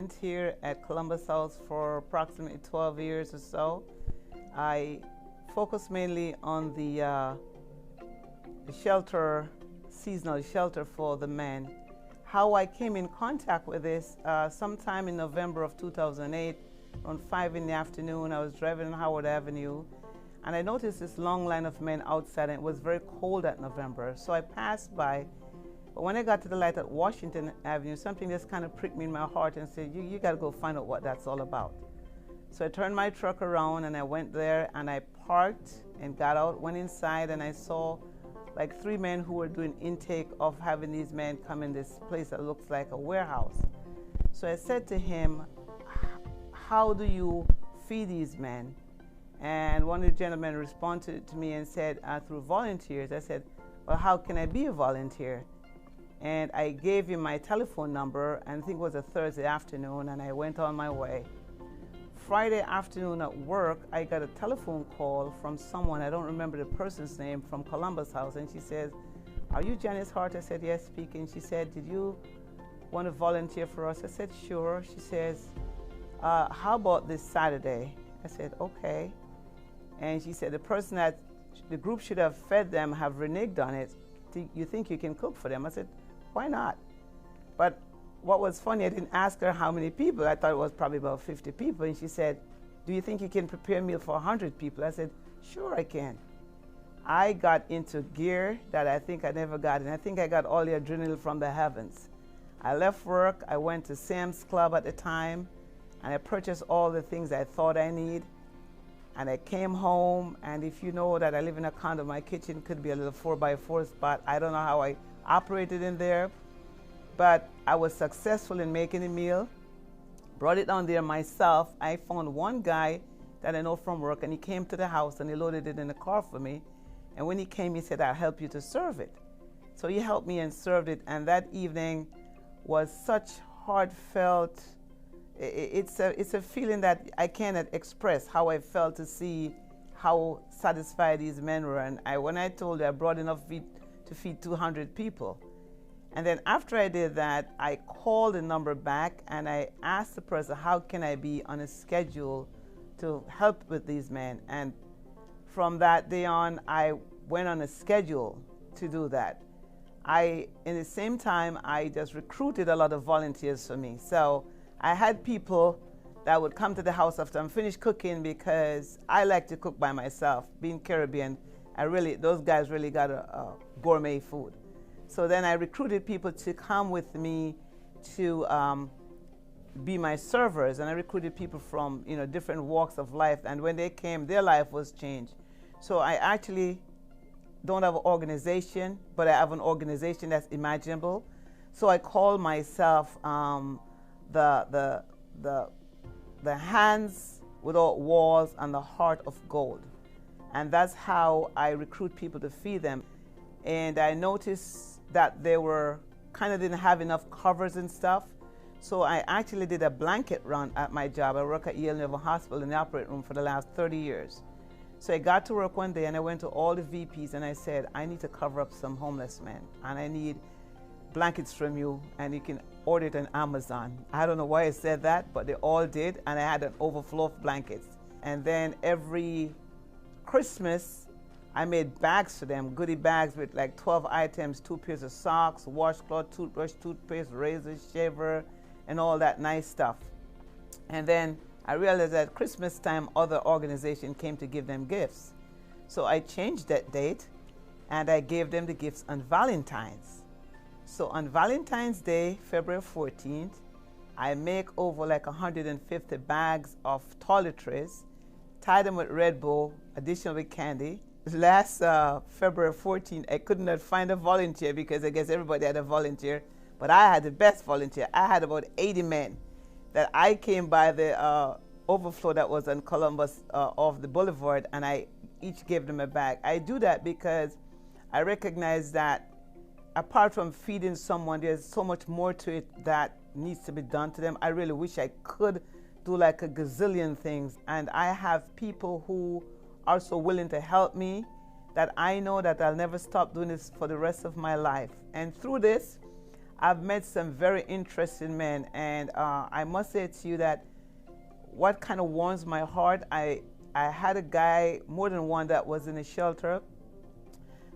volunteer at Columbus House for approximately 12 years or so. I focus mainly on the shelter, seasonal shelter for the men. How I came in contact with this, sometime in November of 2008, around 5 in the afternoon, I was driving on Howard Avenue, and I noticed this long line of men outside, and it was very cold that November. So I passed by, but when I got to the light at Washington Avenue, something just kind of pricked me in my heart and said, you got to go find out what that's all about. So I turned my truck around and I went there and I parked and got out, went inside, and I saw like 3 men who were doing intake of having these men come in this place that looks like a warehouse. So I said to him, how do you feed these men? And one of the gentlemen responded to me and said, through volunteers. I said, well, how can I be a volunteer? And I gave him my telephone number, and I think it was a Thursday afternoon, and I went on my way. Friday afternoon at work, I got a telephone call from someone, I don't remember the person's name, from Columbus House, and she says, are you Janice Hart? I said, yes, speaking. She said, did you want to volunteer for us? I said, sure. She says, how about this Saturday? I said, okay. And she said, the person that the group should have fed them have reneged on it. Do you think you can cook for them? I said, why not? But what was funny, I didn't ask her how many people. I thought it was probably about 50 people. And she said, do you think you can prepare a meal for 100 people? I said, sure I can. I got into gear that I think I never got, and I think I got all the adrenaline from the heavens. I left work, I went to Sam's Club at the time, and I purchased all the things I thought I need. And I came home, and if you know that I live in a condo, my kitchen could be a little 4x4 spot. I don't know how I operated in there, but I was successful in making a meal. Brought it down there myself. I found one guy that I know from work, and he came to the house and he loaded it in the car for me. And when he came, he said, I'll help you to serve it. So he helped me and served it, and that evening was such heartfelt. It's a feeling that I cannot express, how I felt to see how satisfied these men were. And when I told you I brought enough meat to feed 200 people. And then after I did that, I called the number back and I asked the person, how can I be on a schedule to help with these men? And from that day on, I went on a schedule to do that. In the same time, I just recruited a lot of volunteers for me. So I had people that would come to the house after I'm finished cooking, because I like to cook by myself. Being Caribbean, those guys really got a gourmet food. So then I recruited people to come with me to be my servers, and I recruited people from different walks of life. And when they came, their life was changed. So I actually don't have an organization, but I have an organization that's imaginable. So I call myself the hands without walls and the heart of gold. And that's how I recruit people to feed them. And I noticed that they were didn't have enough covers and stuff. So I actually did a blanket run at my job. I work at Yale Naval Hospital in the operating room for the last 30 years. So I got to work one day and I went to all the VPs and I said, I need to cover up some homeless men, and I need blankets from you, and you can order it on Amazon. I don't know why I said that, but they all did, and I had an overflow of blankets. And then every Christmas, I made bags for them, goodie bags with like 12 items, 2 pairs of socks, washcloth, toothbrush, toothpaste, razor, shaver, and all that nice stuff. And then I realized that Christmas time, other organizations came to give them gifts. So I changed that date, and I gave them the gifts on Valentine's. So on Valentine's Day, February 14th, I make over like 150 bags of toiletries, tie them with Red Bull, additional with candy. Last February 14th, I could not find a volunteer, because I guess everybody had a volunteer, but I had the best volunteer. I had about 80 men that I came by the overflow that was on Columbus off the boulevard, and I each gave them a bag. I do that because I recognize that apart from feeding someone, there's so much more to it that needs to be done to them. I really wish I could do like a gazillion things, and I have people who are so willing to help me that I know that I'll never stop doing this for the rest of my life. And through this, I've met some very interesting men, and I must say to you that what kind of warms my heart, I had a guy, more than one, that was in a shelter,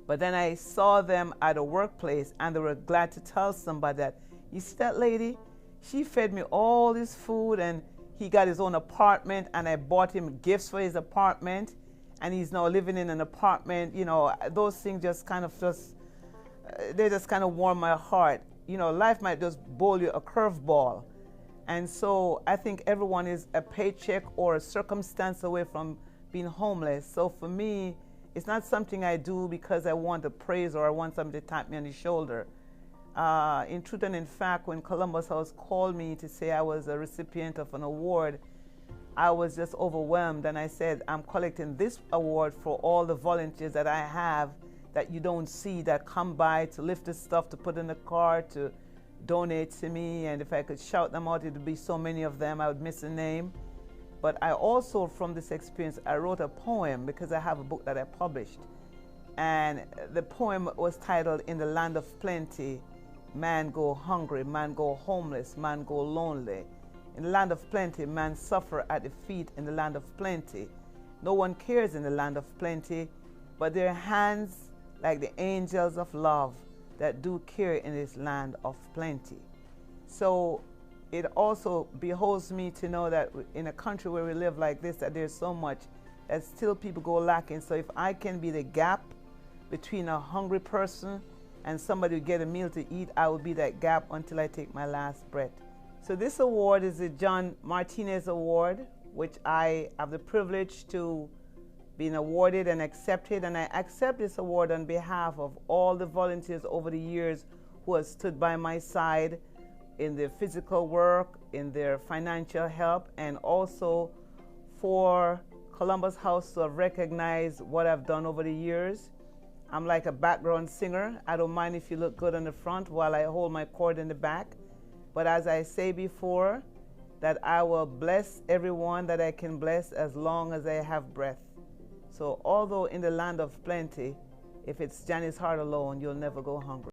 but then I saw them at a workplace and they were glad to tell somebody that, you see that lady? She fed me all this food, and he got his own apartment, and I bought him gifts for his apartment, and he's now living in an apartment. You know, those things just kind of they just kind of warm my heart. You know, life might just bowl you a curveball. And so I think everyone is a paycheck or a circumstance away from being homeless. So for me, it's not something I do because I want the praise or I want somebody to tap me on the shoulder. In truth and in fact, when Columbus House called me to say I was a recipient of an award, I was just overwhelmed, and I said, I'm collecting this award for all the volunteers that I have that you don't see, that come by to lift the stuff, to put in the car, to donate to me. And if I could shout them out, it would be so many of them, I would miss a name. But I also, from this experience, I wrote a poem because I have a book that I published. And the poem was titled, In the Land of Plenty, Man go hungry, man go homeless, man go lonely. In the land of plenty, man suffer at the feet in the land of plenty. No one cares in the land of plenty, but their hands like the angels of love that do care in this land of plenty. So it also behoves me to know that in a country where we live like this, that there's so much that still people go lacking. So if I can be the gap between a hungry person and somebody who get a meal to eat, I will be that gap until I take my last breath. So this award is the John Martinez Award, which I have the privilege to be awarded and accepted. And I accept this award on behalf of all the volunteers over the years who have stood by my side in their physical work, in their financial help, and also for Columbus House to have recognized what I've done over the years. I'm like a background singer. I don't mind if you look good on the front while I hold my chord in the back. But as I say before, that I will bless everyone that I can bless as long as I have breath. So although in the land of plenty, if it's Janice Hart alone, you'll never go hungry.